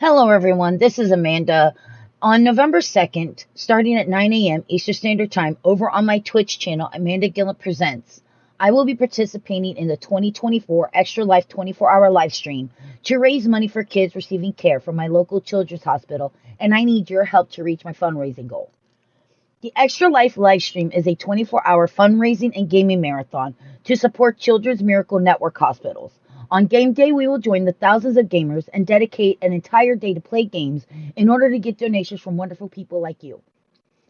Hello, everyone. This is Amanda. On November 2nd, starting at 9 a.m. Eastern Standard Time, over on my Twitch channel, Amanda Gilliam Presents, I will be participating in the 2024 Extra Life 24-hour live stream to raise money for kids receiving care from my local children's hospital, and I need your help to reach my fundraising goal. The Extra Life live stream is a 24-hour fundraising and gaming marathon to support Children's Miracle Network hospitals. On game day, we will join the thousands of gamers and dedicate an entire day to play games in order to get donations from wonderful people like you.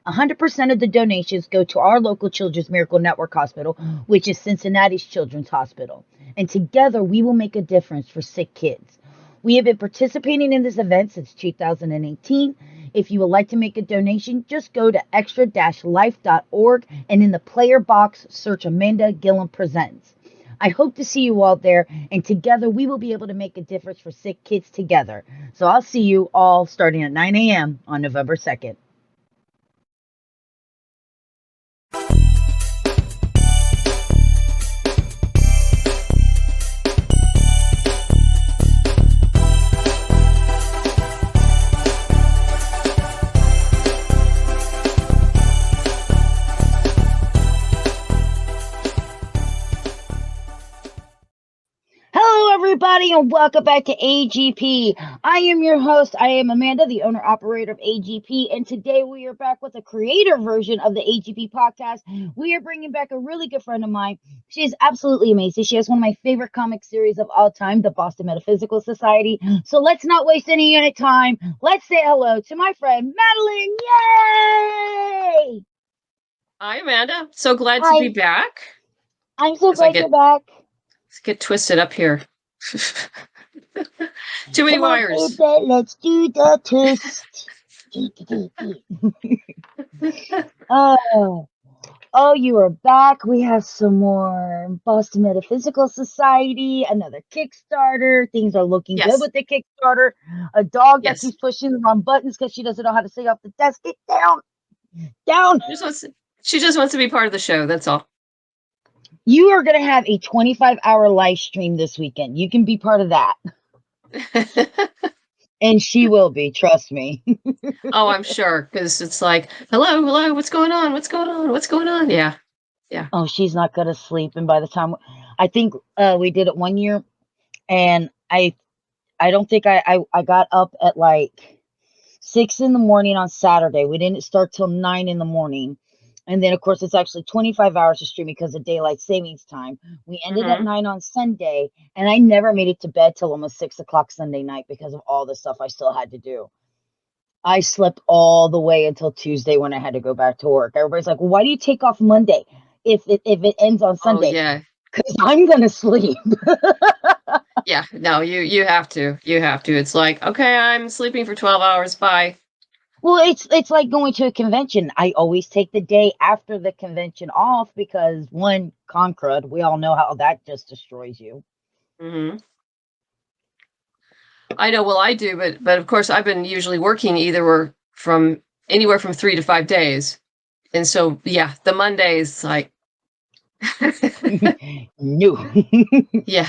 100% of the donations go to our local Children's Miracle Network hospital, which is Cincinnati's Children's Hospital. And together, we will make a difference for sick kids. We have been participating in this event since 2018. If you would like to make a donation, just go to extra-life.org and in the player box, search Amanda Gilliam Presents. I hope to see you all there, and together we will be able to make a difference for sick kids together. So I'll see you all starting at 9 a.m. on November 2nd. Everybody, and welcome back to AGP. I am your host. I am Amanda, the owner-operator of AGP, and today we are back with a creator version of the AGP podcast. We are bringing back a really good friend of mine. She is absolutely amazing. She has one of my favorite comic series of all time, the Boston Metaphysical Society. So let's not waste any unit time. Let's say hello to my friend, Madeleine. Yay! Hi, Amanda. So glad to be back. I'm so glad you're back. Let's get twisted up here. Too many wires. Baby, let's do the twist. Oh, you are back. We have some more Boston Metaphysical Society, another Kickstarter. Things are looking good with the Kickstarter. A dog that keeps pushing the wrong buttons because she doesn't know how to stay off the desk. Get down. Down. She just wants to be part of the show. That's all. You are going to have a 25-hour live stream this weekend. You can be part of that. And she will be, trust me. Oh, I'm sure, because it's like, hello, what's going on? Yeah. Oh, she's not going to sleep. And by the time, I think we did it one year, and I don't think I got up at like 6 in the morning on Saturday. We didn't start till 9 in the morning. And then, of course, it's actually 25 hours of streaming because of daylight savings time. We ended at 9 on Sunday, and I never made it to bed till almost 6 o'clock Sunday night because of all the stuff I still had to do. I slept all the way until Tuesday when I had to go back to work. Everybody's like, well, why do you take off Monday if it ends on Sunday? Oh, yeah. Because I'm going to sleep. Yeah, no, you have to. You have to. It's like, okay, I'm sleeping for 12 hours. Bye. Well, it's like going to a convention. I always take the day after the convention off because one, Concrud, we all know how that just destroys you. Mm-hmm. I know. Well, I do, but of course, I've been usually working anywhere from 3 to 5 days, and so yeah, the Mondays like no. Yeah,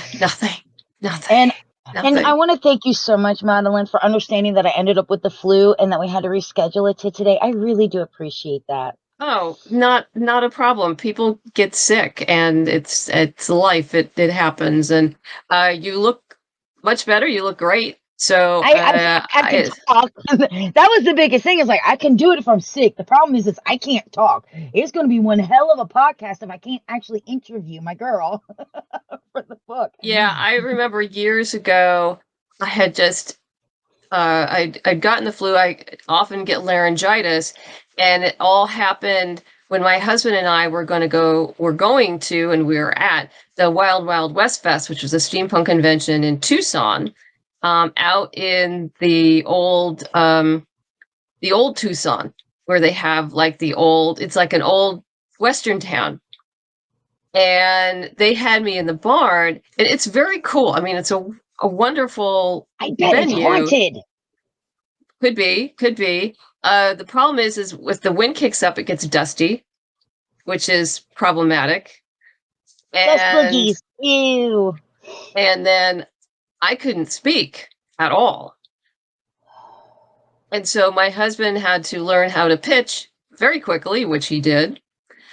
nothing. And I want to thank you so much, Madeleine, for understanding that I ended up with the flu and that we had to reschedule it to today. I really do appreciate that. Oh, not a problem. People get sick, and it's life. It happens, and you look much better. You look great. So I can talk. That was the biggest thing. Is like I can do it if I'm sick. The problem is I can't talk. It's going to be one hell of a podcast if I can't actually interview my girl for the book. Yeah, I remember years ago, I had just I'd gotten the flu. I often get laryngitis, and it all happened when my husband and I were going to, and we were at the Wild Wild West Fest, which was a steampunk convention in Tucson. Out in the old Tucson, where they have like it's like an old Western town. And they had me in the barn, and it's very cool. I mean, it's a wonderful venue. It's haunted. Could be. The problem is with the wind kicks up, it gets dusty, which is problematic. And boogies. Ew. And then I couldn't speak at all. And so my husband had to learn how to pitch very quickly, which he did.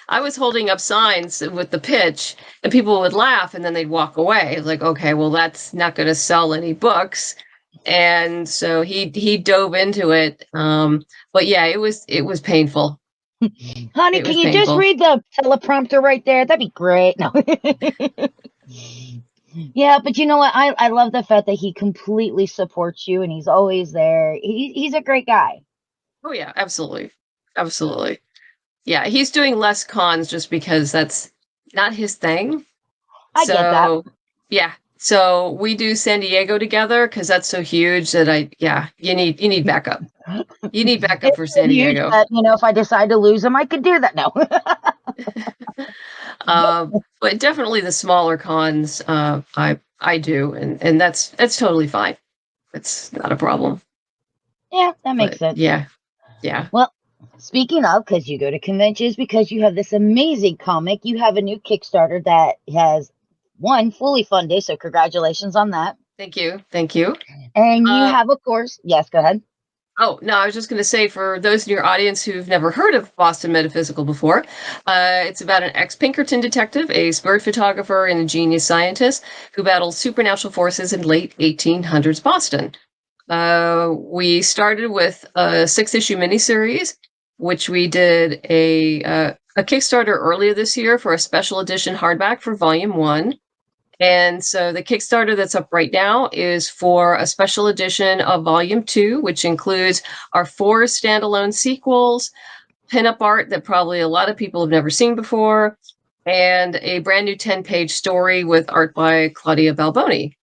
I was holding up signs with the pitch, and people would laugh, and then they'd walk away. Like, okay, well, that's not going to sell any books. And so he dove into it. But yeah, it was painful. Honey, It can was you just painful. read the teleprompter right there? That'd be great. No. Yeah, but you know what? I love the fact that he completely supports you and he's always there. He's a great guy. Oh yeah, absolutely, absolutely. Yeah, he's doing less cons just because that's not his thing. I get that. So yeah, so we do San Diego together because that's so huge that you need backup. You need backup It's for so San huge Diego. that, if I decide to lose him, I could do that now. But definitely the smaller cons, I do, and that's totally fine. It's not a problem. Yeah, that makes But sense. yeah, yeah. Well, speaking of, because you go to conventions, because you have this amazing comic, you have a new Kickstarter that has one fully funded. So congratulations on that. Thank you, thank you. And you have, of course, yes, go ahead. Oh, no, I was just going to say for those in your audience who've never heard of Boston Metaphysical before, it's about an ex-Pinkerton detective, a bird photographer, and a genius scientist who battles supernatural forces in late 1800s Boston. We started with a 6-issue miniseries, which we did a Kickstarter earlier this year for a special edition hardback for Volume 1. And so the Kickstarter that's up right now is for a special edition of Volume 2, which includes our 4 standalone sequels, pinup art that probably a lot of people have never seen before, and a brand new 10-page story with art by Claudia Balboni.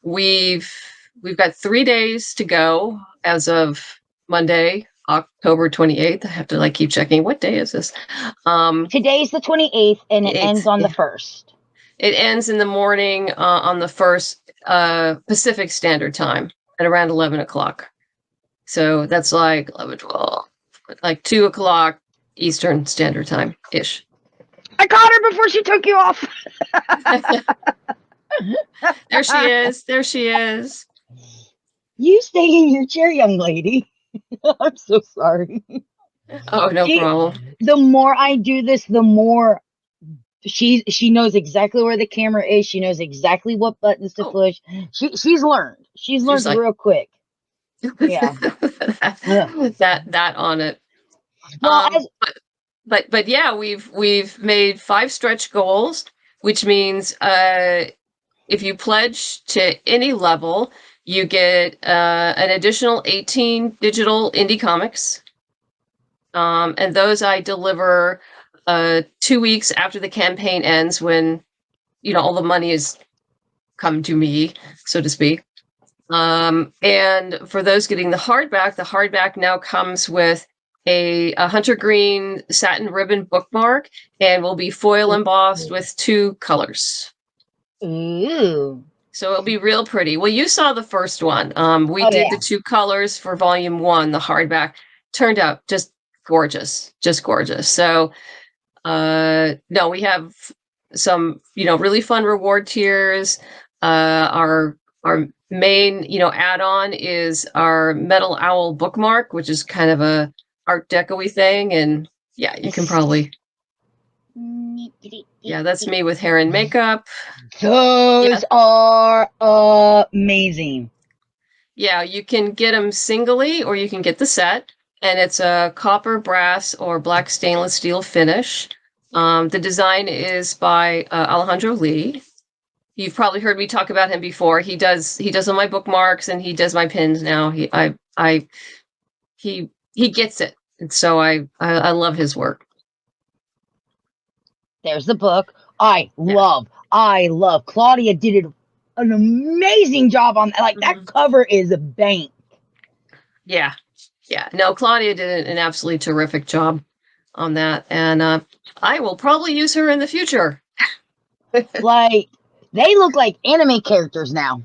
We've got 3 days to go as of Monday, October 28th. I have to keep checking. What day is this? Today's the 28th and it ends on the Yeah. 1st. It ends in the morning on the 1st Pacific Standard Time at around 11 o'clock. So that's 11, 12, 2 o'clock Eastern Standard Time-ish. I caught her before she took you off. There she is. There she is. You stay in your chair, young lady. I'm so sorry. Oh, no problem. The more I do this, the more she knows exactly where the camera is. She knows exactly what buttons to push. She's learned. She's learned real quick. Yeah. that on it. Well, but yeah, we've made 5 stretch goals, which means if you pledge to any level, you get an additional 18 digital indie comics. And those I deliver 2 weeks after the campaign ends, when all the money is come to me, so to speak. And for those getting the hardback now comes with a hunter green satin ribbon bookmark and will be foil embossed with 2 colors. Ooh. So it'll be real pretty. Well, you saw the first one. We did the 2 colors for Volume 1, the hardback. Turned out just gorgeous. So no, we have some really fun reward tiers. Our main add-on is our Metal Owl bookmark, which is kind of a art deco-y thing, and yeah, you can probably that's me with hair and makeup. Those are amazing. Yeah, you can get them singly or you can get the set, and it's a copper, brass, or black stainless steel finish. The design is by Alejandro Lee. You've probably heard me talk about him before. He does all my bookmarks and he does my pins now. He gets it. And so I love his work. There's the book. I love. Claudia did an amazing job on that. That cover is a bank. Yeah. No, Claudia did an absolutely terrific job on that, and I will probably use her in the future. They look like anime characters now.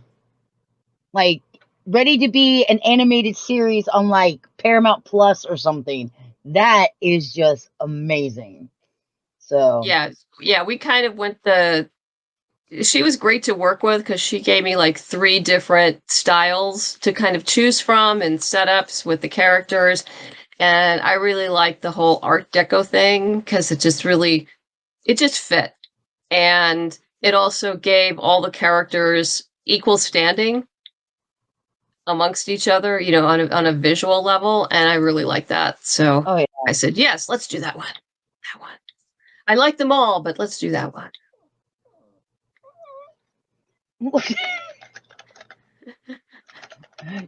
Ready to be an animated series on Paramount Plus or something. That is just amazing. So yeah, we kind of went the she was great to work with because she gave me like 3 different styles to kind of choose from and setups with the characters. And I really liked the whole Art Deco thing because it just fit. And it also gave all the characters equal standing amongst each other, on a visual level. And I really like that. So Oh, yeah. I said, yes, let's do that one. That one. I like them all, but let's do that one.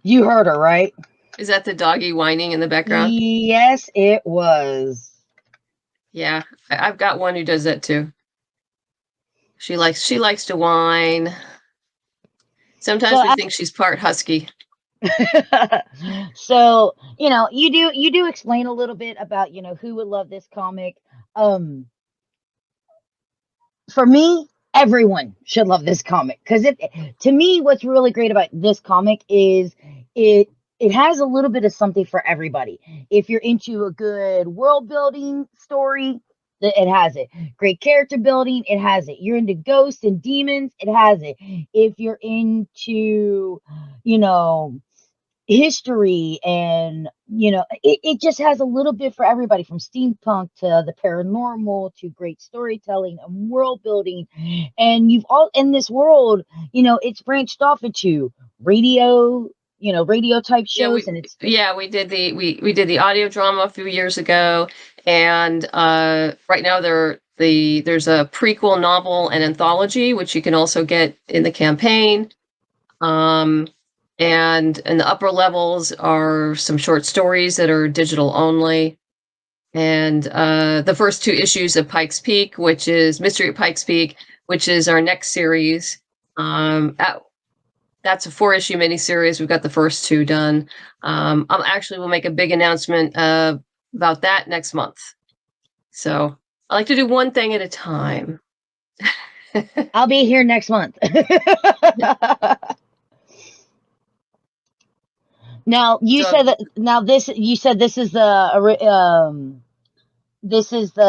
You heard her, right? Is that the doggy whining in the background? Yes, it was. Yeah, I've got one who does that too. She likes to whine. Sometimes we think she's part husky. So, you do explain a little bit about, who would love this comic. For me, everyone should love this comic because to me, what's really great about this comic is it has a little bit of something for everybody. If you're into a good world building story, it has it. Great character building, it has it. You're into ghosts and demons, it has it. If you're into, history and it just has a little bit for everybody, from steampunk to the paranormal to great storytelling and world building. And you've all in this world, it's branched off into radio type shows. We did the audio drama a few years ago, and right now there's a prequel novel and anthology which you can also get in the campaign. And in the upper levels are some short stories that are digital only. And the first 2 issues of Pikes Peak, which is Mystery at Pikes Peak, which is our next series. That's a 4-issue miniseries. We've got the first 2 done. We'll make a big announcement about that next month. So I like to do one thing at a time. I'll be here next month. Now you said that. Now you said this is the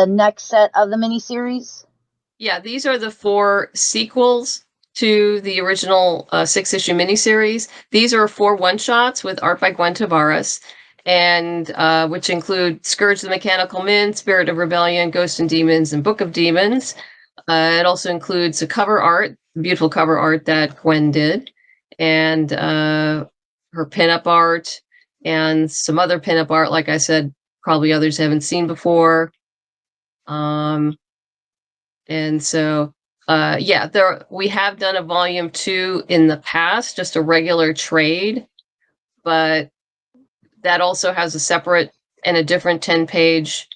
next set of the miniseries. Yeah, these are the 4 sequels to the original 6-issue miniseries. These are 4 one-shots with art by Gwen Tavares, and which include Scourge the Mechanical Men, Spirit of Rebellion, Ghosts and Demons, and Book of Demons. It also includes the cover art, beautiful cover art that Gwen did, and her pinup art, and some other pinup art, like I said, probably others haven't seen before. And so, we have done a volume 2 in the past, just a regular trade, but that also has a separate and a different 10-page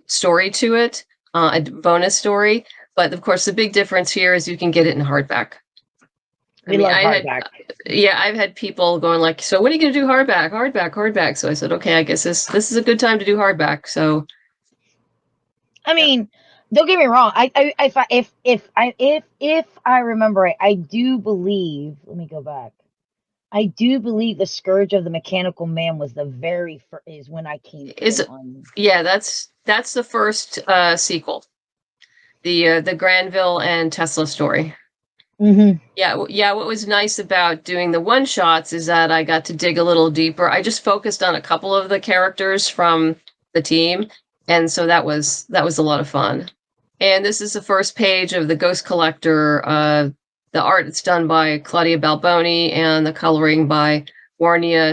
story to it, a bonus story. But of course, the big difference here is you can get it in hardback. Love hardback. I've had people going like, "So when are you going to do hardback?" So I said, "Okay, I guess this is a good time to do hardback." So, I mean, don't get me wrong. If I remember right, I do believe. Let me go back. I do believe the Scourge of the Mechanical Man was the very first. Is when I came. Yeah, that's the first sequel, the Granville and Tesla story. Mm-hmm. Yeah. What was nice about doing the one shots is that I got to dig a little deeper. I just focused on a couple of the characters from the team, and so that was a lot of fun. And this is the first page of the Ghost Collector. The art is done by Claudia Balboni, and the coloring by Warnia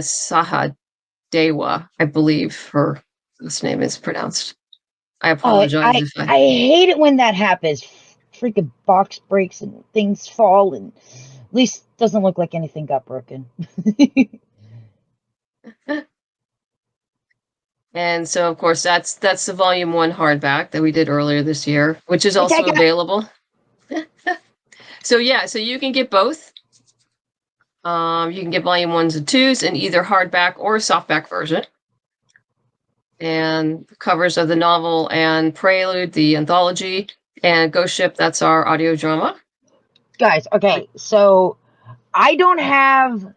Sahadewa, I believe her last name is pronounced. I apologize. I hate it when that happens. Freaking box breaks and things fall, and at least it doesn't look like anything got broken. And so, of course, that's the volume 1 hardback that we did earlier this year, which is also available. So you can get both. You can get volume 1s and 2s in either hardback or softback version. And the covers of the novel and Prelude, the anthology, and Ghost Ship, that's our audio drama. Guys, okay, so I'm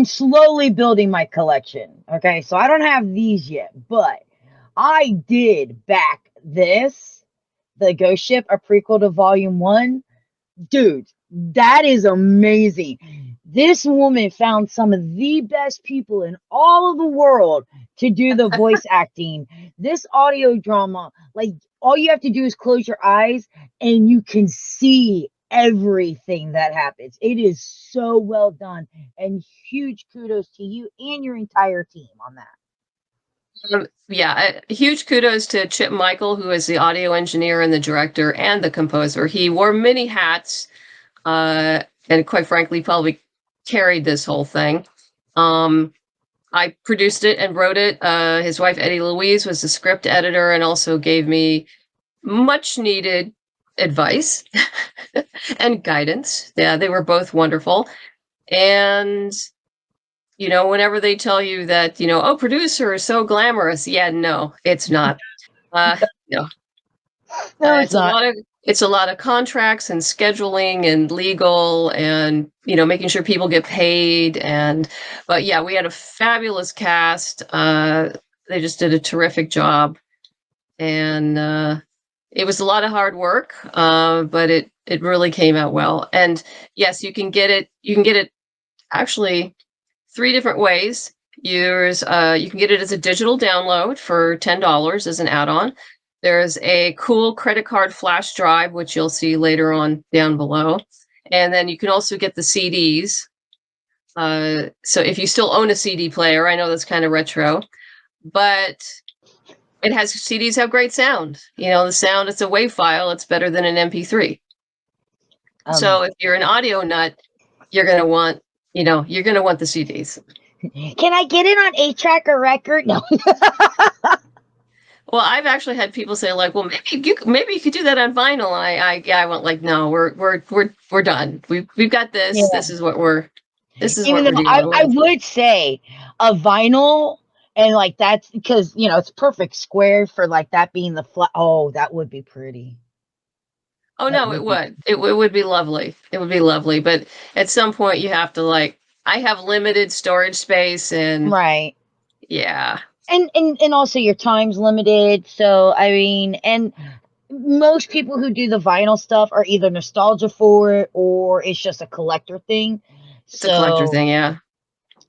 slowly building my collection. Okay, so I don't have these yet, but I did back this The Ghost Ship, a prequel to Volume 1. Dude, that is amazing. This woman found some of the best people in all of the world to do the voice acting. This audio drama, like, all you have to do is close your eyes and you can see everything that happens. It is so well done, and huge kudos to you and your entire team on that. Huge kudos to Chip Michael, who is the audio engineer and the director and the composer. He wore many hats, and quite frankly, probably carried this whole thing. I produced it and wrote it. His wife, Eddie Louise, was the script editor and also gave me much needed advice and guidance. Yeah, they were both wonderful. And whenever they tell you that, oh, producer is so glamorous. Yeah, no, it's not. No, No, it's not. It's a lot of contracts and scheduling and legal and, making sure people get paid. But yeah, we had a fabulous cast. They just did a terrific job. And it was a lot of hard work, but it really came out well. And yes, you can get it. You can get it actually 3 different ways. You can get it as a digital download for $10 as an add-on. There's a cool credit card flash drive, which you'll see later on down below. And then you can also get the CDs. So if you still own a CD player, I know that's kind of retro, but CDs have great sound. The sound, it's a WAV file. It's better than an MP3. So if you're an audio nut, you're going to want the CDs. Can I get it on 8-track or record? No. Well, I've actually had people say, like, well, maybe you could do that on vinyl. And I went like, no, we're done. We've got this. Yeah. This is what we're dealing with. I would say a vinyl, and like that's because it's perfect square for like that being the flat. Oh, that would be pretty. Oh no, it would. It would be lovely. It would be lovely. But at some point, you have to I have limited storage space and right. Yeah. And also your time's limited. So, I mean, and most people who do the vinyl stuff are either nostalgia for it or it's just a collector thing. It's a collector thing, yeah.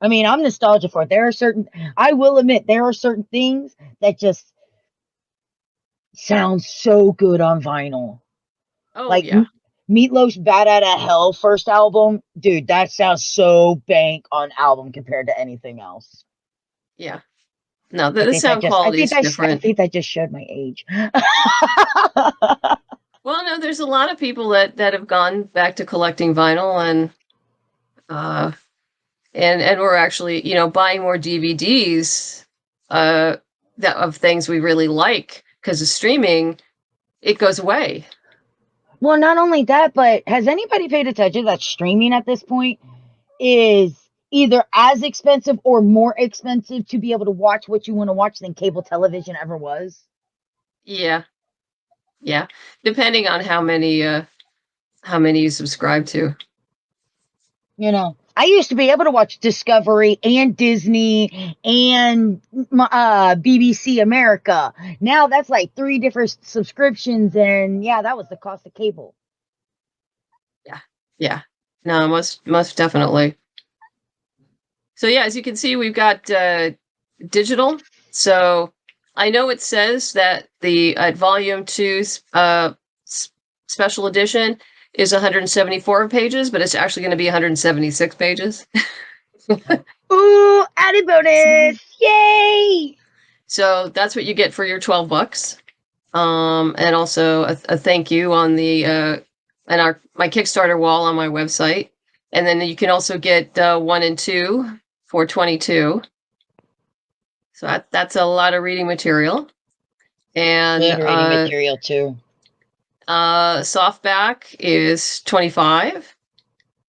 I mean, I'm nostalgia for it. I will admit, there are certain things that just sound so good on vinyl. Oh, like, yeah. Meatloaf's Bad Outta Hell first album, dude, that sounds so bank on album compared to anything else. Yeah. No, the sound quality is different. I think that just showed my age. Well, no, there's a lot of people that have gone back to collecting vinyl and we're actually, buying more DVDs of things we really like, because of streaming, it goes away. Well, not only that, but has anybody paid attention that streaming at this point is either as expensive or more expensive to be able to watch what you want to watch than cable television ever was? Yeah. Yeah. Depending on how many you subscribe to. I used to be able to watch Discovery and Disney and BBC America. Now that's like 3 different subscriptions, and yeah, that was the cost of cable. Yeah. Yeah. No, most definitely. So yeah, as you can see, we've got digital. So I know it says that the Volume 2 Special Edition is 174 pages, but it's actually going to be 176 pages. Ooh, added bonus! Yay! So that's what you get for your $12. And also a thank you on the my Kickstarter wall on my website. And then you can also get 1 and 2 for $22. So that's a lot of reading material. And good reading material too. Softback is $25,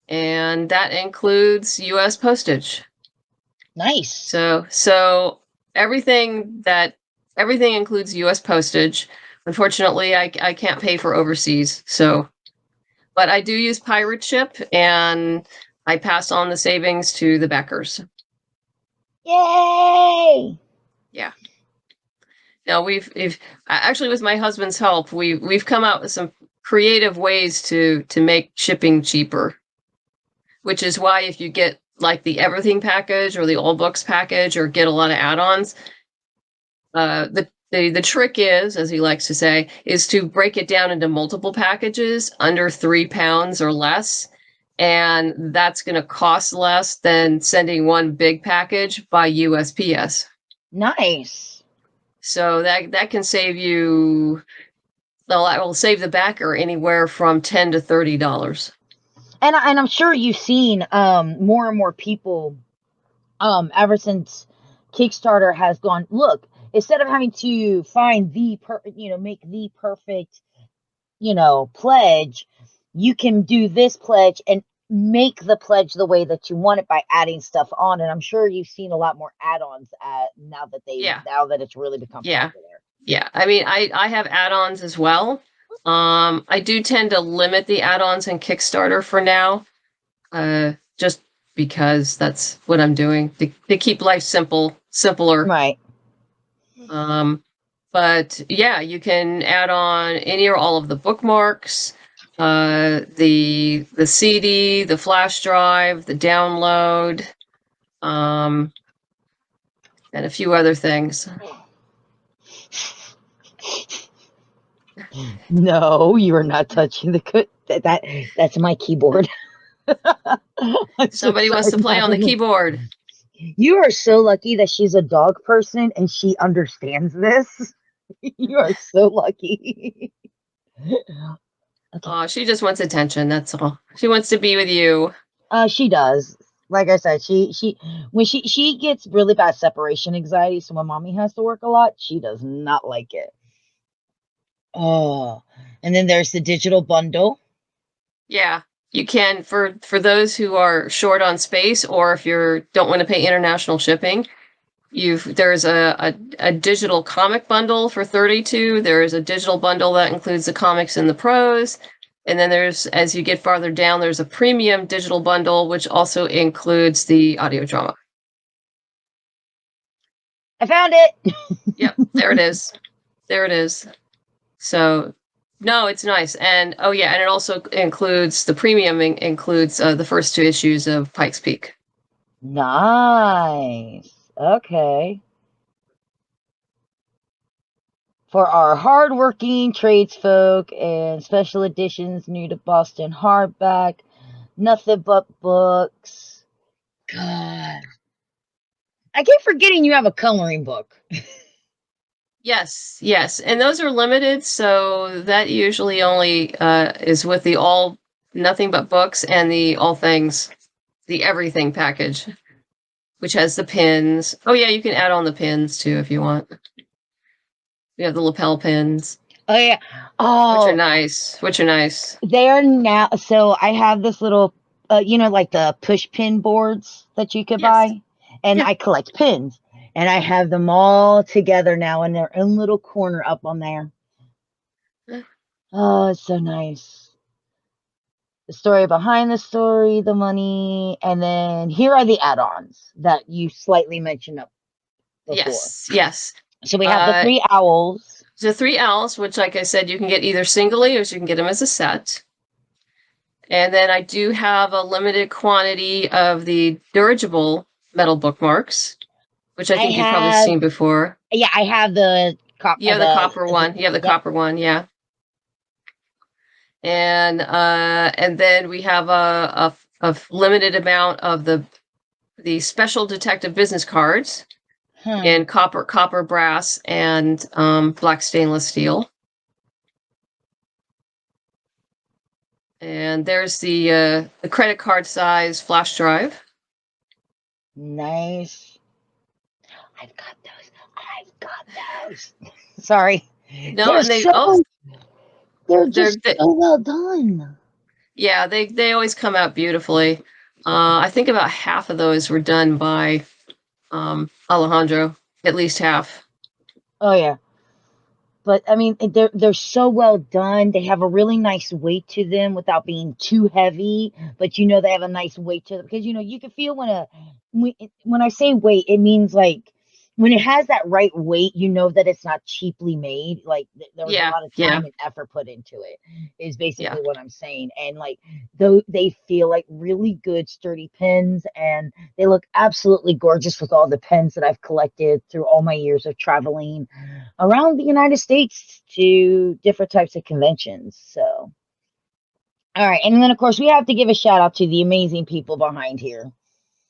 and that includes U.S. postage. Nice. So everything includes U.S. postage. Unfortunately, I can't pay for overseas. But I do use pirate ship, and I pass on the savings to the backers. Yay! Yeah. No, we've actually, with my husband's help, we've come out with some creative ways to make shipping cheaper, which is why if you get like the everything package or the all books package or get a lot of add-ons, the trick is, as he likes to say, is to break it down into multiple packages under 3 pounds or less. And that's going to cost less than sending one big package by USPS. Nice. So that can save you, well, that will save the backer anywhere from $10 to $30. And I'm sure you've seen more and more people ever since Kickstarter has gone, look, instead of having to find make the perfect, pledge, you can do this pledge and make the pledge the way that you want it by adding stuff on. And I'm sure you've seen a lot more add-ons now that it's really become popular. Yeah. I mean, I have add-ons as well. I do tend to limit the add-ons in Kickstarter for now, just because that's what I'm doing to keep life simpler. Right. But yeah, you can add on any or all of the bookmarks, the CD, the flash drive, the download, and a few other things. No, you are not touching the that's my keyboard. Somebody wants to play on the keyboard. You are so lucky that she's a dog person and she understands this. You are so lucky. Okay. She just wants attention, that's all. She wants to be with you. She does. Like I said, she gets really bad separation anxiety, so when mommy has to work a lot, she does not like it. Oh, and then there's the digital bundle. Yeah, you can, for those who are short on space, or if you don't want to pay international shipping, there's a digital comic bundle for $32. There's a digital bundle that includes the comics and the prose. And then there's, as you get farther down, there's a premium digital bundle, which also includes the audio drama. I found it. Yep, there it is. There it is. So, no, it's nice. And, oh yeah, and it also includes, the premium includes the first 2 issues of Pike's Peak. Nice. Okay. For our hardworking tradesfolk and special editions new to Boston hardback, nothing but books. God. I keep forgetting you have a coloring book. Yes. And those are limited, so that usually only is with the all nothing but books and the all things, the everything package, which has the pins. Oh yeah, you can add on the pins too if you want. We have the lapel pins. Oh yeah. Oh, which are nice. They are now. So I have this little, like the push pin boards that you could buy, and I collect pins, and I have them all together now in their own little corner up on there. Oh, it's so nice. The story behind the story, the money, and then here are the add-ons that you slightly mentioned up before. Yes. So we have the 3 owls. The 3 owls, which, like I said, you can get either singly or you can get them as a set. And then I do have a limited quantity of the dirigible metal bookmarks, which I think you've probably seen before. Yeah, I have the copper. You have the copper one. You have the copper one, yeah. And then we have a limited amount of the special detective business cards in copper, brass, and black stainless steel. And there's the credit card size flash drive. Nice. I've got those. Sorry. No, they're just so well done. Yeah, they always come out beautifully. I think about half of those were done by Alejandro, at least half. Oh yeah. But I mean, they're so well done. They have a really nice weight to them without being too heavy. But they have a nice weight to them because you can feel when I say weight, it means like when it has that right weight, you know that it's not cheaply made. Like there was a Yeah, lot of yeah, time and effort put into it, is yeah. basically what I'm saying. And like, though they feel like really good, sturdy pens, and they look absolutely gorgeous with all the pens that I've collected through all my years of traveling around the United States to different types of conventions. So, all right. And then, of course, we have to give a shout out to the amazing people behind here.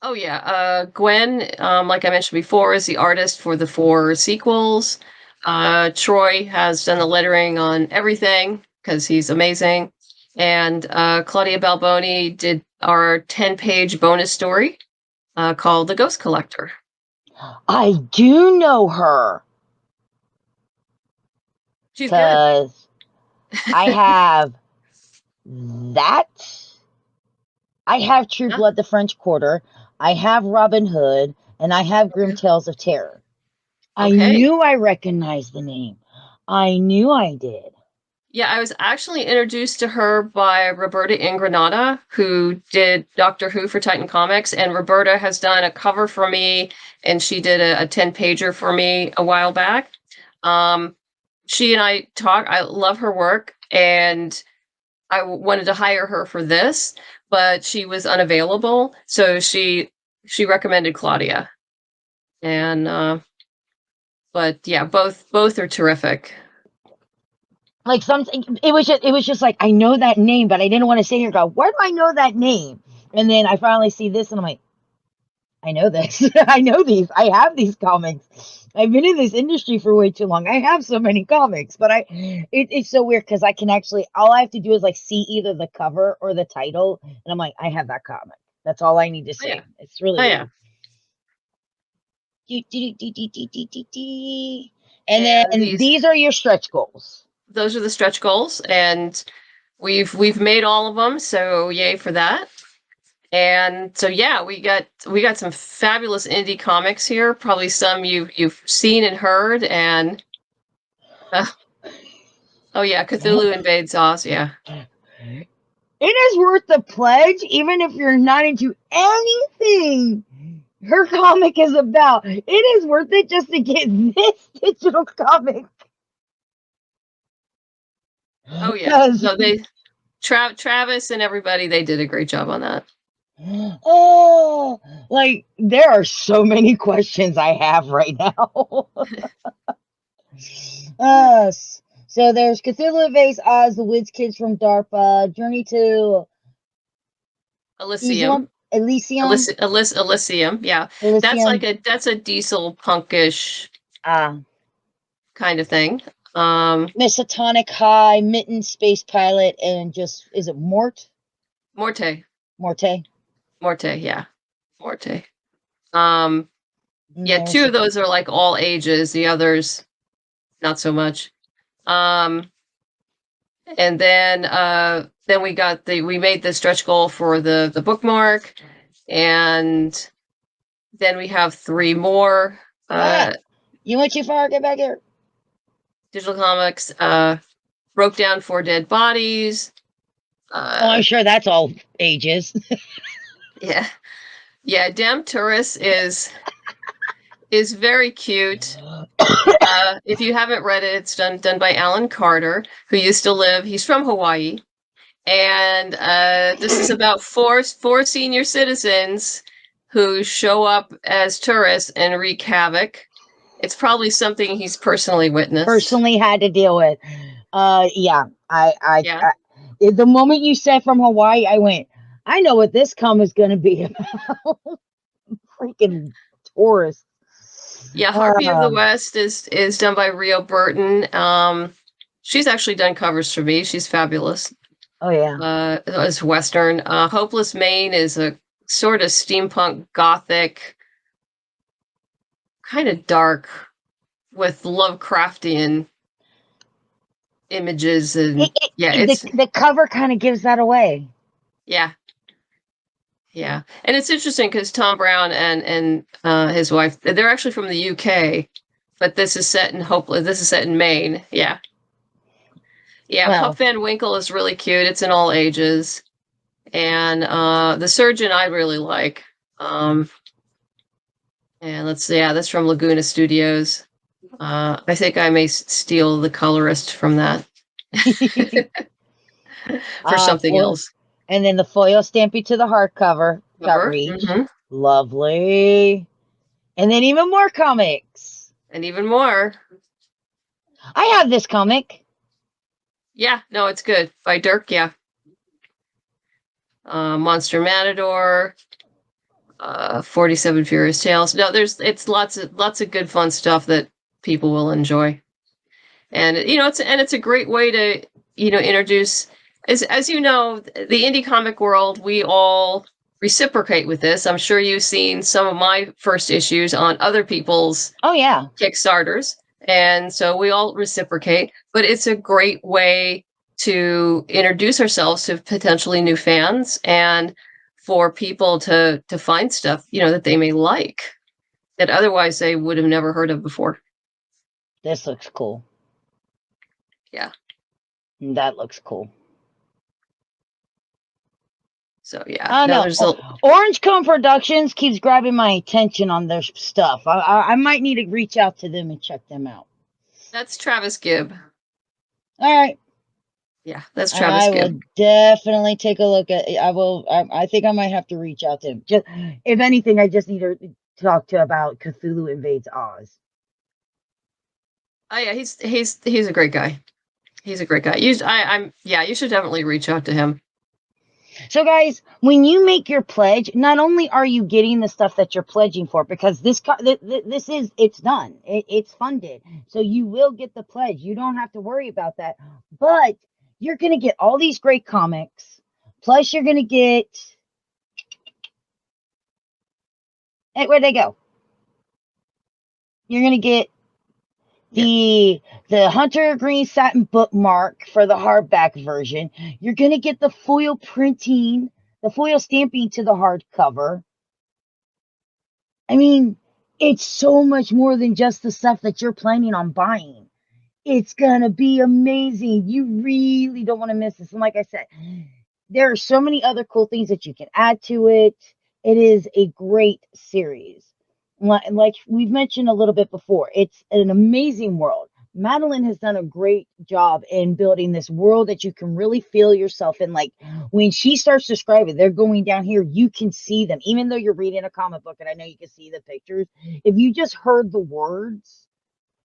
Oh yeah. Gwen, like I mentioned before, is the artist for the 4 sequels. Troy has done the lettering on everything because he's amazing. And Claudia Balboni did our 10-page bonus story called The Ghost Collector. I do know her She's good. because I have that. I have True Yeah. Blood, the French Quarter. I have Robin Hood, and I have Grim Okay. Tales of Terror. I Okay. knew I recognized the name. I knew I did. Yeah, I was actually introduced to her by Roberta Ingranata, who did Doctor Who for Titan Comics, and Roberta has done a cover for me, and she did a 10-pager for me a while back. She and I talk. I love her work, and I wanted to hire her for this, but she was unavailable, so she recommended Claudia, and but yeah, both are terrific. Like it was just like I know that name, but I didn't want to sit here and go, where do I know that name? And then I finally see this, and I'm like, I know this. I know these. I have these comics. I've been in this industry for way too long. I have so many comics, but it's so weird because I can actually all I have to do is like see either the cover or the title, and I'm like, I have that comic. That's all I need to Oh yeah, see. It's really oh yeah, weird. And and then these are your stretch goals. those are the stretch goals, and we've made all of them, so yay for that. And so yeah, we got some fabulous indie comics here, probably some you've seen and heard, and uh, oh yeah, Cthulhu Invades Oz, yeah. It is worth the pledge, even if you're not into anything her comic is about. It is worth it just to get this digital comic. Oh yeah, Because, no, Travis and everybody, they did a great job on that. oh, like, there are so many questions I have right now. So there's Cthulhu Invades Oz, The Wiz Kids from DARPA, Journey to Elysium, Elysium, Elysium, yeah. Elysium, That's a diesel punkish uh, kind of thing. Um, Misatonic High, Mitten, Space Pilot, and just, is it Morte, Morte? Morte, yeah, Morte. Um, And yeah, there's 2 of those are like all ages. The others, not so much. Um, and then we made the stretch goal for the bookmark, and then we have 3 more you went too far. Get back here. digital comics. Broke down 4 dead bodies. Oh, I'm sure that's all ages. Yeah, yeah. Damn Tourist is very cute. If you haven't read it, it's done by Alan Carter, who used to live. He's from Hawaii, and this is about four senior citizens who show up as tourists and wreak havoc. It's probably something he's personally witnessed. Personally had to deal with. Yeah, Yeah, the moment you said from Hawaii, I went, I know what this comic's gonna be about. Freaking tourists. yeah. Harpy of the Um, West is done by Rio Burton. She's actually done covers for me. She's fabulous. oh yeah. As Western. Hopeless Maine is a sort of steampunk gothic, kind of dark, with Lovecraftian images, and yeah, it's The cover kind of gives that away. yeah, yeah, and it's interesting because Tom Brown and his wife, they're actually from the UK, but this is set in Hopeless. This is set in Maine. Yeah, yeah. Pup Well, Van Winkle is really cute. It's in all ages, and the Surgeon I really like. And let's see, that's from Laguna Studios. I think I may steal the colorist from that for something else. And then the foil stamping to the hardcover. Got reach. Mm-hmm. Lovely. And then even more comics. And even more. I have this comic. Yeah, no, it's good. By Dirk, yeah. Monster Matador, 47 Furious Tales. No, it's lots of good fun stuff that people will enjoy. And it's a great way to, introduce, as you know, the indie comic world, we all reciprocate with this. I'm sure you've seen some of my first issues on other people's Kickstarters. And so we all reciprocate, but it's a great way to introduce ourselves to potentially new fans and for people to find stuff, that they may like that otherwise they would have never heard of before. This looks cool. Yeah. That looks cool. So yeah. No, there's Orange Cone Productions keeps grabbing my attention on their stuff. I might need to reach out to them and check them out. That's Travis Gibb. All right. Yeah, that's Travis Gibb. I will definitely take a look at it. I think I might have to reach out to him. Just, if anything, I just need to talk to about Cthulhu Invades Oz. Oh yeah, he's a great guy. He's a great guy. You should definitely reach out to him. So guys, when you make your pledge, not only are you getting the stuff that you're pledging for, because it's done. It's funded. So you will get the pledge. You don't have to worry about that. But you're going to get all these great comics. Plus you're going to get... Hey, where'd they go? You're going to get the Hunter Green Satin bookmark for the hardback version. You're going to get the foil printing, the foil stamping to the hardcover. I mean, it's so much more than just the stuff that you're planning on buying. It's going to be amazing. You really don't want to miss this. And like I said, there are so many other cool things that you can add to it. It is a great series. Like we've mentioned a little bit before, it's an amazing world. Madeleine has done a great job in building this world that you can really feel yourself in. Like when she starts describing, they're going down here, you can see them, even though you're reading a comic book and I know you can see the pictures. If you just heard the words,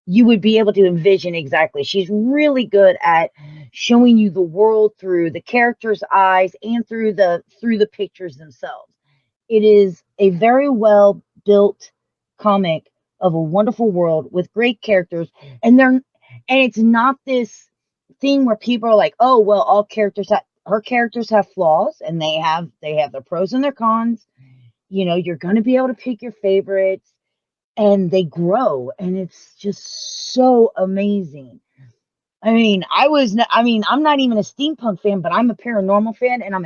you would be able to envision exactly. She's really good at showing you the world through the characters' eyes and through the pictures themselves. It is a very well built comic of a wonderful world with great characters, and it's not this thing where people are like, oh well, her characters have flaws, and they have their pros and their cons. You're going to be able to pick your favorites, and they grow, and it's just so amazing. I mean, I'm not even a steampunk fan, but I'm a paranormal fan, and I'm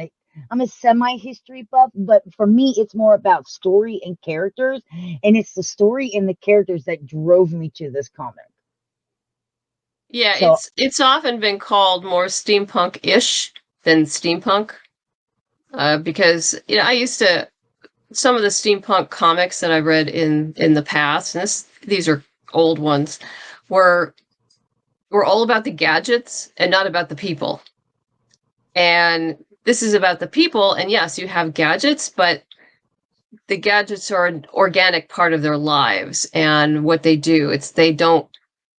a semi-history buff, but for me, it's more about story and characters, and it's the story and the characters that drove me to this comic. Yeah, so, it's often been called more steampunk-ish than steampunk, because I used to, some of the steampunk comics that I read in the past, and these are old ones, were all about the gadgets and not about the people. And this is about the people, and yes, you have gadgets, but the gadgets are an organic part of their lives and what they do. They don't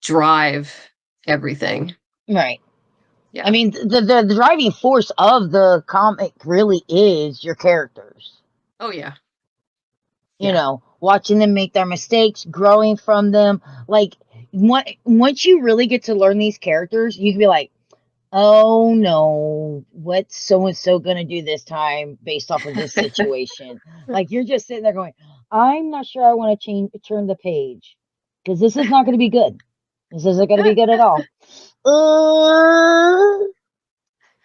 drive everything. Right. Yeah. I mean, the driving force of the comic really is your characters. Oh, yeah. Watching them make their mistakes, growing from them. Like, once you really get to learn these characters, you can be like, oh no, what's so-and-so gonna do this time based off of this situation? Like, you're just sitting there going, I'm not sure I want to turn the page, because this is not going to be good. This isn't going to be good at all.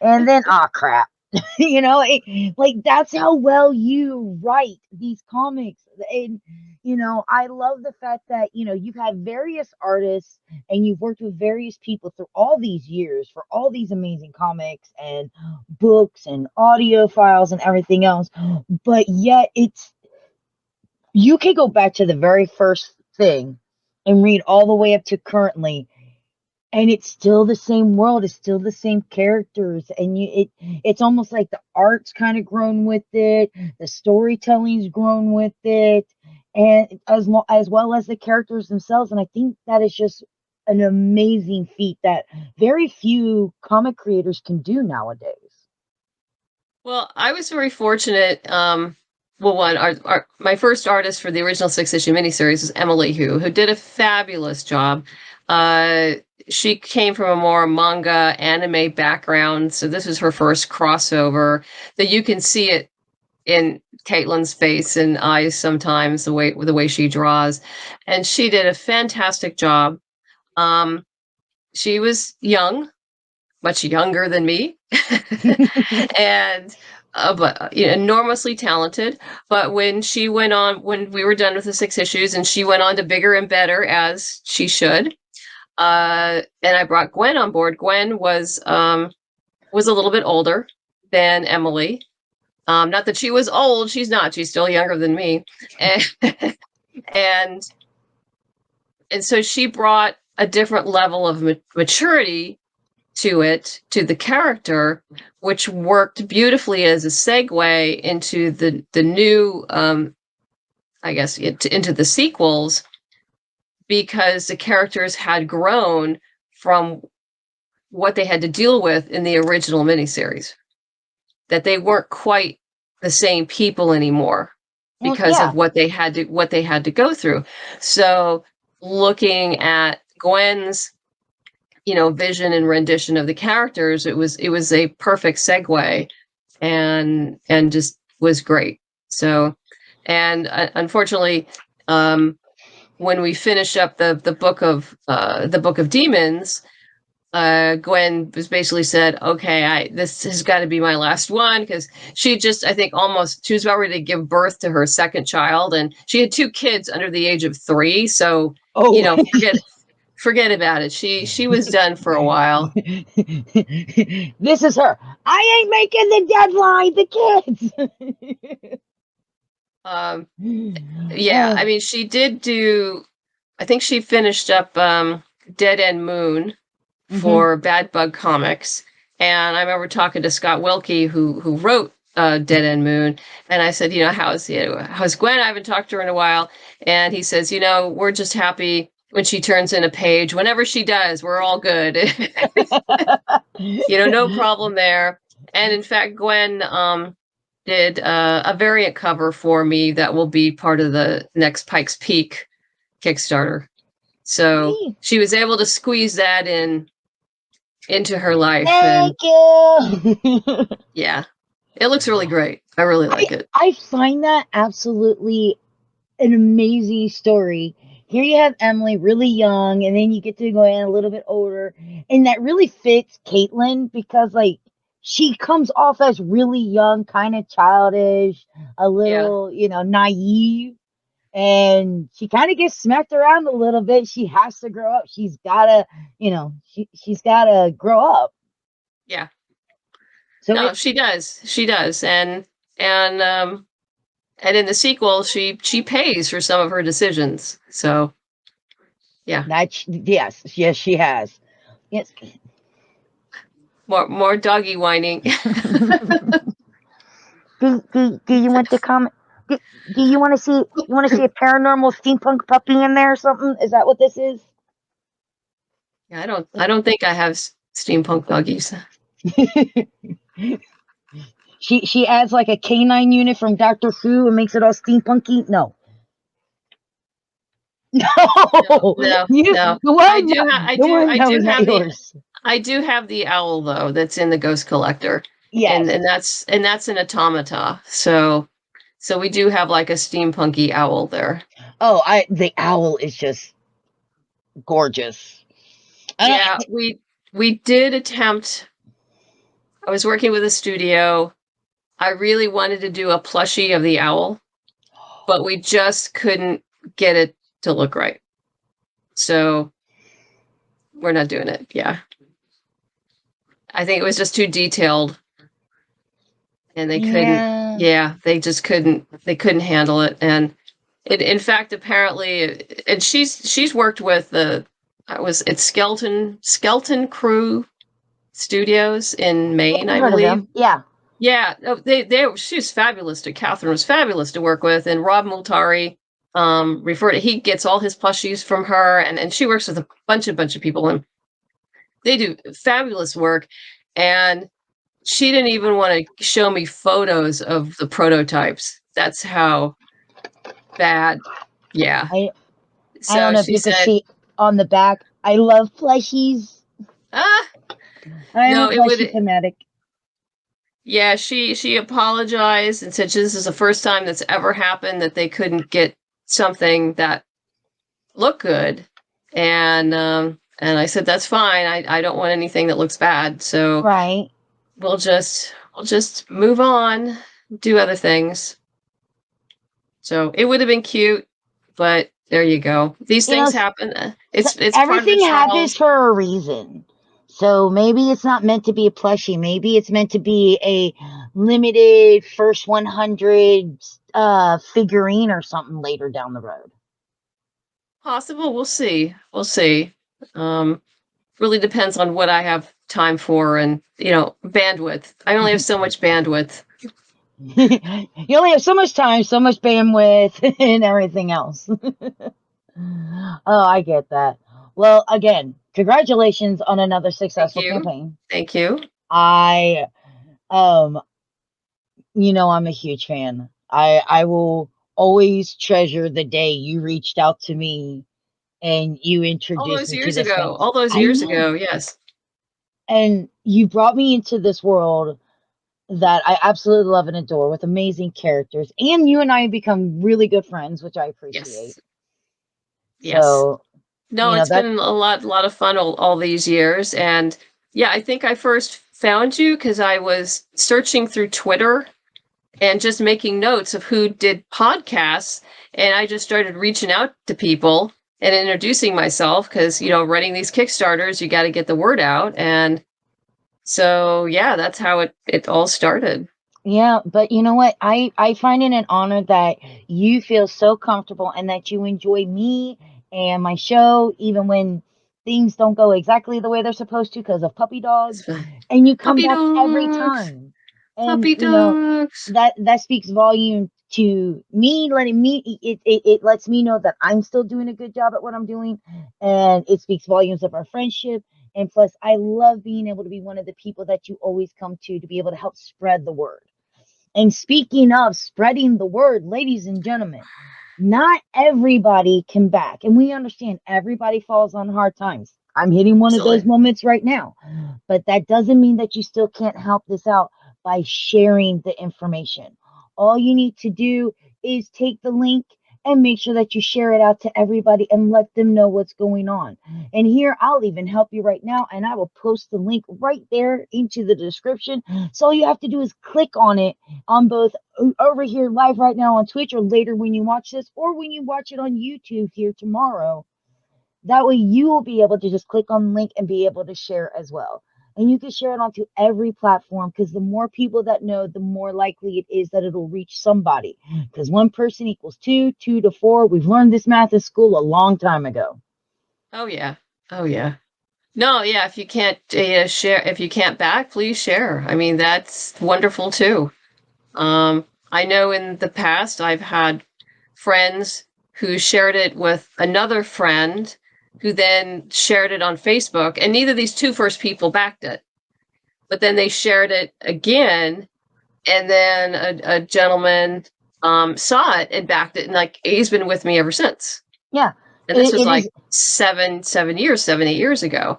And then, crap. Like, that's how well you write these comics. And, I love the fact that, you've had various artists and you've worked with various people through all these years for all these amazing comics and books and audio files and everything else. But yet You can go back to the very first thing and read all the way up to currently, and it's still the same world. It's still the same characters, and it's almost like the art's kind of grown with it, the storytelling's grown with it, and as well as the characters themselves. And I think that is just an amazing feat that very few comic creators can do nowadays. Well, I was very fortunate. Well, my first artist for the original 6-issue miniseries is Emily, who did a fabulous job. Uh, she came from a more manga anime background, so this was her first crossover. That you can see it in Caitlin's face and eyes sometimes, the way she draws, and she did a fantastic job. Um, she was young, much younger than me, and but enormously talented. But when we were done with the 6 issues, and she went on to bigger and better, as she should. And I brought Gwen on board. Gwen was a little bit older than Emily. Not that she was old; she's not. She's still younger than me, and and, and so she brought a different level of maturity to the character, which worked beautifully as a segue into the new, I guess, into the sequels, because the characters had grown from what they had to deal with in the original miniseries. That they weren't quite the same people anymore Well, because yeah. of what they had to go through. So looking at Gwen's vision and rendition of the characters, it was a perfect segue, and just was great. So, and unfortunately, when we finished up the book of demons, Gwen was basically said, "Okay, this has got to be my last one," because she just, I think, she was about ready to give birth to her second child, and she had 2 kids under the age of 3. So, Oh. Forget about it. She was done for a while. This is her. I ain't making the deadline. The kids. Yeah, I mean, she did do. I think she finished up Dead End Moon for Bad Bug Comics, and I remember talking to Scott Wilkie, who wrote Dead End Moon, and I said, how's Gwen? I haven't talked to her in a while, and he says, we're just happy when she turns in a page. Whenever she does, we're all good. No problem there. And in fact, Gwen did a variant cover for me that will be part of the next Pikes Peak Kickstarter. So she was able to squeeze that into her life. Thank you. Yeah, it looks really great. I really like it. I find that absolutely an amazing story. Here you have Emily really young, and then you get to go in a little bit older, and that really fits Caitlin because like she comes off as really young, kind of childish, a little, naive, and she kind of gets smacked around a little bit. She has to grow up. She's gotta, she's gotta grow up. Yeah. So no, she does. She does, and in the sequel, she pays for some of her decisions. So, yeah. Yes, she has. Yes. More doggy whining. Do you want to comment? Do you want to see? You want to see a paranormal steampunk puppy in there or something? Is that what this is? Yeah, I don't think I have steampunk doggies. She adds like a canine unit from Doctor Who and makes it all steampunky. No. No. I do have the owl though. That's in the Ghost Collector. Yes. And that's an automata. So we do have like a steampunky owl there. Oh, the owl is just gorgeous. Yeah, we did attempt. I was working with a studio. I really wanted to do a plushie of the owl, but we just couldn't get it to look right. So we're not doing it. Yeah. I think it was just too detailed. And they couldn't, they just couldn't handle it. And In fact, apparently, and she's worked with it's Skeleton Crew Studios in Maine, I've I heard of believe. them. Yeah. Yeah, no, she's fabulous Catherine was fabulous to work with, and Rob Multari he gets all his plushies from her, and she works with a bunch of people, and they do fabulous work. And she didn't even want to show me photos of the prototypes. That's how bad. Yeah. I don't So know if she you could said, see on the back. I love plushies. ah, I'm a no, it plushie would. fanatic. Yeah, she apologized and said this is the first time that's ever happened that they couldn't get something that looked good. And I said that's fine. I don't want anything that looks bad. So Right. we'll just move on, do other things. So it would have been cute, but there you go. These You know, things happen. It's part of the everything happens Charles. for a reason. So maybe it's not meant to be a plushie. Maybe it's meant to be a limited first 100 figurine or something later down the road. Possible. We'll see. We'll see. Really depends on what I have time for and, bandwidth. I only have so much bandwidth. You only have so much time, so much bandwidth, and everything else. Oh, I get that. Well, again, congratulations on another Thank successful you. campaign. Thank you. I, I'm a huge fan. I will always treasure the day you reached out to me and you All introduced those me to years this ago. thing. All those I years know. ago. Yes. And you brought me into this world that I absolutely love and adore with amazing characters. And you and I have become really good friends, which I appreciate. Yes. Yes. So, No, it's that been a lot of fun all these years. And yeah, I think I first found you because I was searching through Twitter and just making notes of who did podcasts. And I just started reaching out to people and introducing myself because, running these Kickstarters, you got to get the word out. And so, yeah, that's how it all started. yeah, but you know what? I find it an honor that you feel so comfortable and that you enjoy me and my show, even when things don't go exactly the way they're supposed to because of puppy It's dogs, fun. and you come Puppy back every dogs, time. And puppy dogs. that speaks volume to me, letting me it lets me know that I'm still doing a good job at what I'm doing, and it speaks volumes of our friendship. And plus, I love being able to be one of the people that you always come to be able to help spread the word. And speaking of spreading the word, ladies and gentlemen, not everybody can back. And we understand everybody falls on hard times. I'm hitting one of those Absolutely. moments right now. But that doesn't mean that you still can't help this out by sharing the information. All you need to do is take the link and make sure that you share it out to everybody and let them know what's going on. And here, I'll even help you right now, and I will post the link right there into the description. So all you have to do is click on it on both over here live right now on Twitch, or later when you watch this, or when you watch it on YouTube here tomorrow. That way you will be able to just click on the link and be able to share as well. And you can share it onto every platform, because the more people that know, the more likely it is that it'll reach somebody. Because one person equals two, two to four. We've learned this math in school a long time ago. Oh yeah. Oh yeah. No, yeah. If you can't share, if you can't back, please share. I mean, that's wonderful too. I know in the past I've had friends who shared it with another friend who then shared it on Facebook, and neither of these two first people backed it. But then they shared it again, and then a gentleman saw it and backed it, and like he's been with me ever since. Yeah, And this was it like is. 7 8 years ago.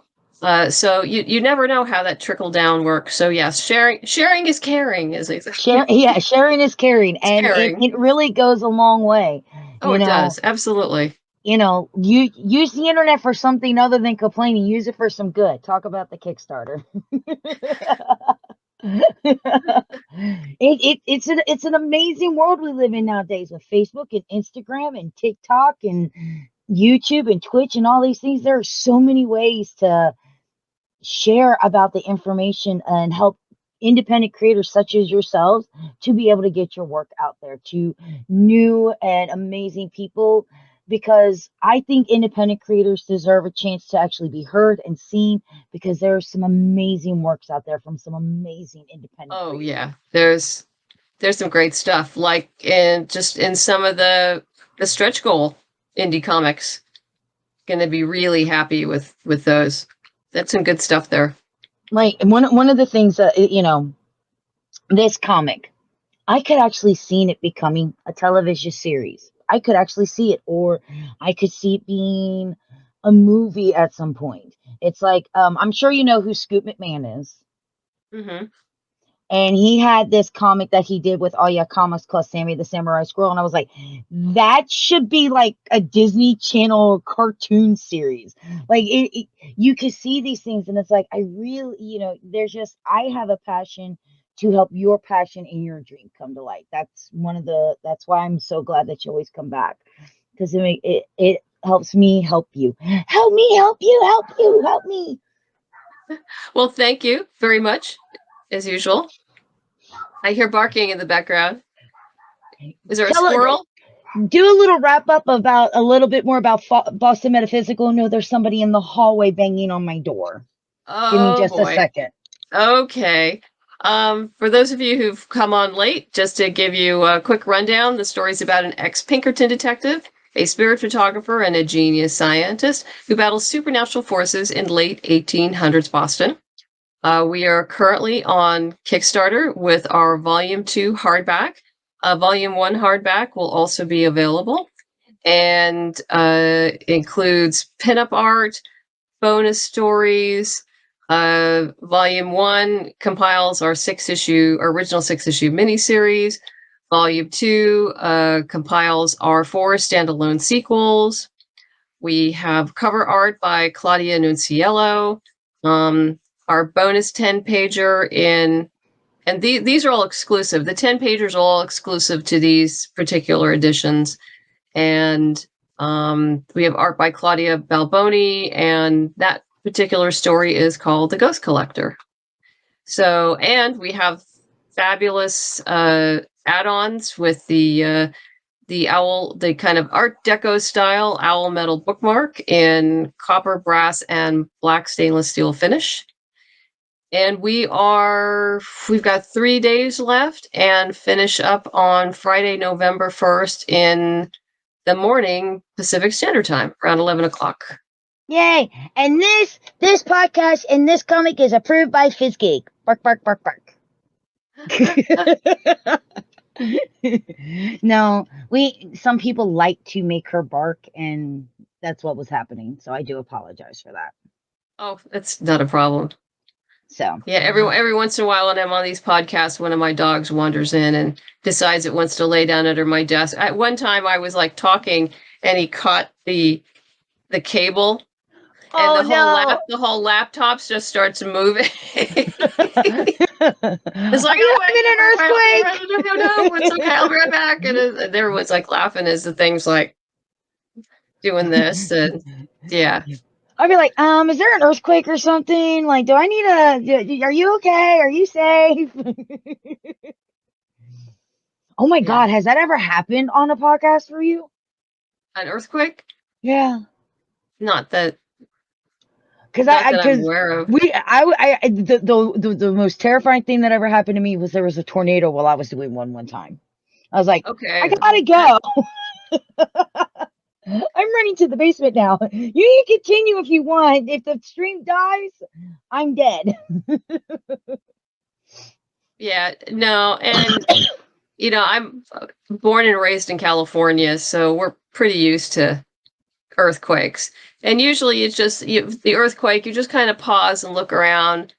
So you never know how that trickle down works. So yes, sharing is caring, is exactly. Yeah, sharing is caring, It's and caring. it really goes a long way. Oh, it does. Absolutely. You use the internet for something other than complaining. Use it for some good. Talk about the Kickstarter. It's an amazing world we live in nowadays with Facebook and Instagram and TikTok and YouTube and Twitch and all these things. There are so many ways to share about the information and help independent creators such as yourselves to be able to get your work out there to new and amazing people, because I think independent creators deserve a chance to actually be heard and seen, because there are some amazing works out there from some amazing independent Oh creators. yeah, there's some great stuff, like in some of the stretch goal indie comics. Going to be really happy with those. That's some good stuff there. Like one of the things that, this comic, I could actually see it becoming a television series. I could actually see it, or I could see it being a movie at some point. It's like, I'm sure you know who Scoot McMahon is. Mm-hmm. And he had this comic that he did with Aya Kamas called Sammy the Samurai Squirrel. And I was like, that should be like a Disney Channel cartoon series. Like, you could see these things, and it's like, I really, I have a passion to help your passion and your dream come to light. That's why I'm so glad that you always come back, because it helps me help you. Help me help you, help you, help me. Well, thank you very much, as usual. I hear barking in the background. Is there a squirrel? Do a little wrap up about a little bit more about Boston Metaphysical. No, there's somebody in the hallway banging on my door. Give me Oh just a boy. second. Okay. For those of you who've come on late, just to give you a quick rundown, the story's about an ex-Pinkerton detective, a spirit photographer, and a genius scientist who battles supernatural forces in late 1800s Boston. We are currently on Kickstarter with our Volume 2 hardback. Volume 1 hardback will also be available, and includes pinup art, bonus stories. Volume 1 compiles our original 6-issue miniseries. Volume 2 compiles our 4 standalone sequels. We have cover art by Claudia Nunciello. Our bonus 10-pager and these are all exclusive. The 10-pagers are all exclusive to these particular editions. And we have art by Claudia Balboni, and that particular story is called The Ghost Collector. So, and we have fabulous add-ons with the kind of Art Deco style owl metal bookmark in copper, brass, and black stainless steel finish. And we've got 3 days left and finish up on Friday, November 1st in the morning Pacific Standard Time, around 11 o'clock. Yay! And this podcast and this comic is approved by FizzGig. Bark, bark, bark, bark. No, some people like to make her bark, and that's what was happening. So I do apologize for that. Oh, that's not a problem. So yeah, every once in a while when I'm on these podcasts, one of my dogs wanders in and decides it wants to lay down under my desk. At one time, I was like talking, and he caught the cable, and the whole laptop just starts moving. It's like, are you having an earthquake? No, it's okay. I'll be right back. And everyone's like laughing as the thing's like doing this, and yeah. I'd be like, is there an earthquake or something? Like, do I need are you okay? Are you safe? Oh my God, has that ever happened on a podcast for you? An earthquake? Yeah. Not that I'm aware of. The most terrifying thing that ever happened to me was there was a tornado while I was doing one time. I was like, okay, I gotta go. I'm running to the basement now. You can continue if you want. If the stream dies, I'm dead. Yeah, no, and I'm born and raised in California, so we're pretty used to earthquakes. And usually it's just the earthquake, you just kind of pause and look around,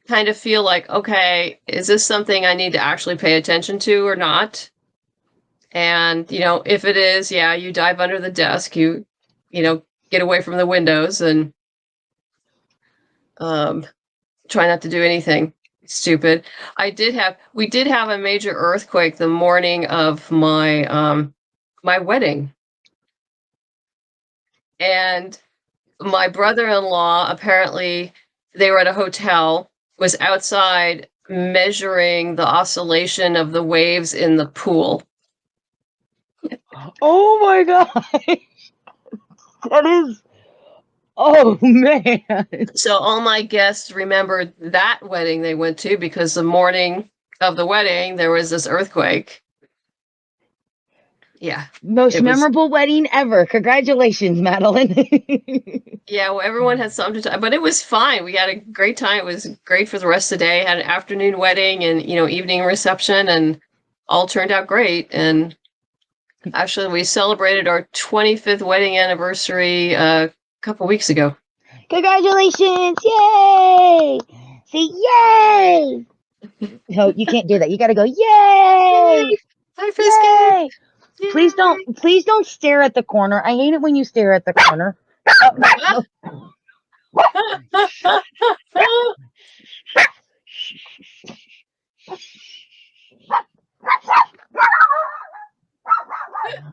kind of feel like, okay, is this something I need to actually pay attention to or not? And, if it is, yeah, you dive under the desk, you get away from the windows and try not to do anything stupid. We did have a major earthquake the morning of my my wedding. And my brother-in-law, apparently they were at a hotel, was outside measuring the oscillation of the waves in the pool. Oh my gosh. That is, oh man. So all my guests remembered that wedding they went to because the morning of the wedding, there was this earthquake. Yeah. Most memorable wedding ever. Congratulations, Madeleine. Yeah, well, everyone had something to talk, but it was fine. We had a great time. It was great for the rest of the day. Had an afternoon wedding and, evening reception, and all turned out great. And actually, we celebrated our 25th wedding anniversary a couple weeks ago. Congratulations! Yay! Say yay! No, you can't do that. You got to go yay! Hi, Yay! Please don't stare at the corner. I hate it when you stare at the corner.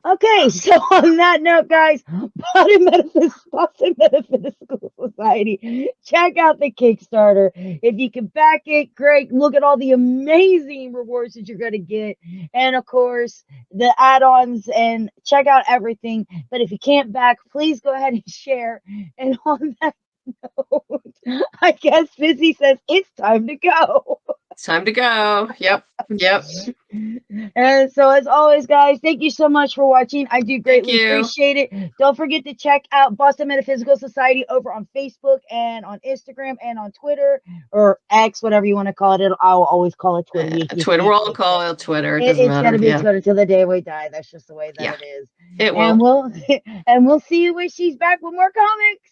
Okay, so on that note, guys, Boston Metaphysical Society, check out the Kickstarter. If you can back it, great. Look at all the amazing rewards that you're going to get. And of course, the add-ons, and check out everything. But if you can't back, please go ahead and share. And on that note, I guess Fizzy says it's time to go. It's time to go. Yep. And so, as always, guys, thank you so much for watching. I do greatly appreciate it. Don't forget to check out Boston Metaphysical Society over on Facebook and on Instagram and on Twitter, or X, whatever you want to call it. I'll always call it Twitter. Twitter. We'll all call it Twitter. It's going to be Twitter till the day we die. That's just the way that it is. It will. And we'll see you when she's back with more comics.